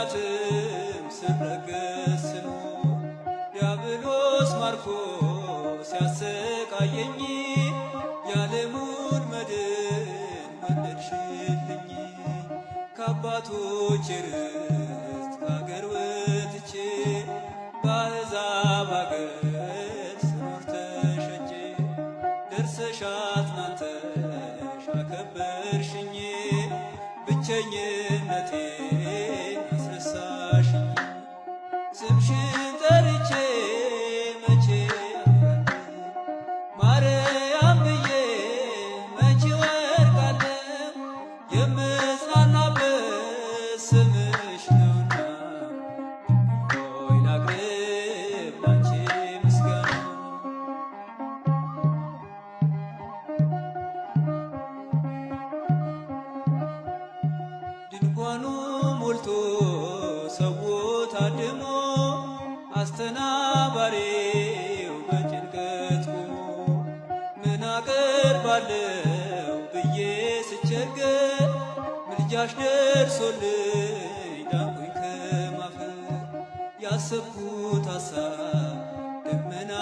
በጠላትም ስረገጥ ስኖር ዲያብሎስ ማርኮ ሲያሰቃየኝ የዓለሙን መድን ወለድሽልኝ። ከአባቶቼ ርስት ከአገር ወጥቼ በአሕዛብ አገር ስኖር ተሸጬ ደርሰሽ አጽናንተሽ አከበርሽኝ ብቸኝነቴን አስረሳሽኝ። ስምሽን ጠርቼ መቼ አፍራለሁ ማርያም ብዬ መቼ ወድቃለሁ የምጽናናበት ስምሽ ነውና ሆይ ላቅርብ ላንቺ ምስጋና። ድንኳኑ ሞልቶ ሰው ታድሞ አስተናባሪው በጭንቀት ቆሞ ምን አቀርባለሁ ብዬ ስቸገር ምልጃሽ ደርሶልኝ ዳንኩኝ ከማፈር። ያሰብኩት ሐሳብ ደመና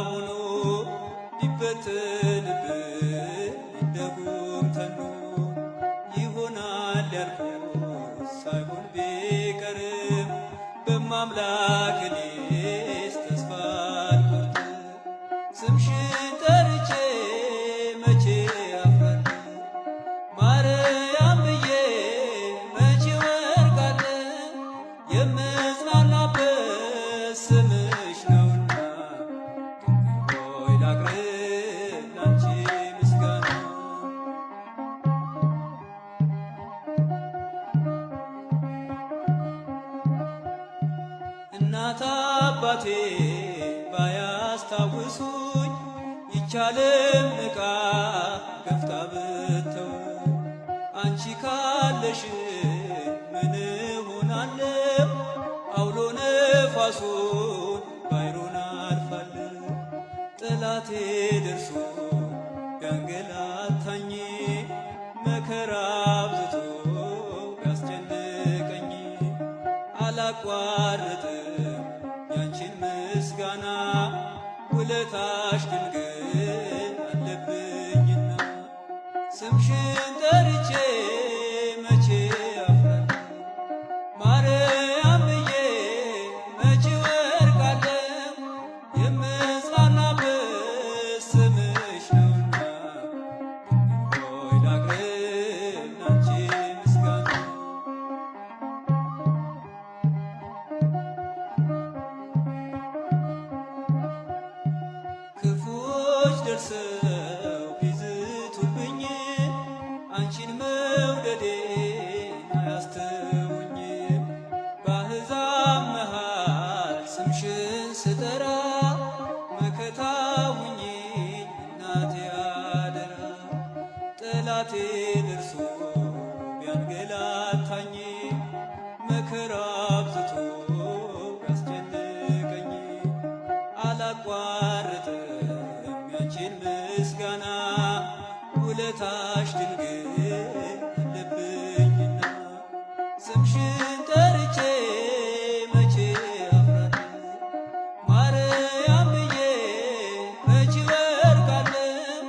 ሆኖ ቢበተንብኝ እንደ ጉም ተኖ ይሆናል ያልኩት ሳይሆን ቢቀርም በማምላክ እኔስ ተስፋ አልቆርጥም። ስምሽን ጠርቼ መቼ አፍራለሁ ማርያም ብዬ መቼ ወድቃለሁ የምጽናናበት ስምሽ ነውና ሆይ ላቅርብ ላንቺ ምስጋና። እናት አባቴ ባያስታውሱኝ ይቻለም ንቃ ገፍታ ብተው አንቺ ካለሽ ምን እሆናለሁ? አውሎ ነፋሱን ባይሮን አልፋለሁ። ጠላቴ ደርሶ ቢያንገላታኝ መከራ አብዝቶ ቢያስጨንቀኝ አላቋርጥም ያንቺን ምስጋና ውለታሽ ድንግል አለብኝና። ስምሽን ጠርቼ መቼ አፍራለሁ ማርያም ብዬ መቼ ወድቃለሁ የምጽናናበት ስምሽ ነውና ሆይ ላቅርብ ላንቺ ምስጋና። ክፉዎች ደርሰው ቢዝቱብኝ አንቺን መውደዴን አያስተውኝም። በአሕዛብ መሃል ስምሽን ስጠራ መከታ ሁኚኝ እናቴ አደራ። ጠላቴ ደርሶ ቢያንገላታኝ መከራ አብዝቶ ቢያስጨንቀኝ አላቋርጥም ያንቺን ምስጋና ውለታሽ ድንግል አለብኝና። ስምሽን ጠርቼ መቼ አፍራለሁ ማርያም ብዬ መቼ ወድቃለሁ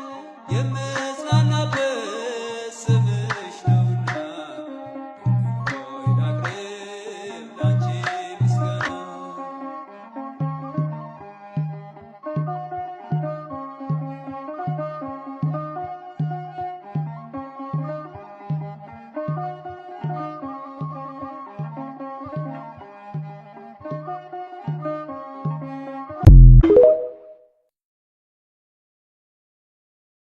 የምጽናናበት ስምሽ ነውና ሆይ ላቅርብ ላንቺ ምስጋና።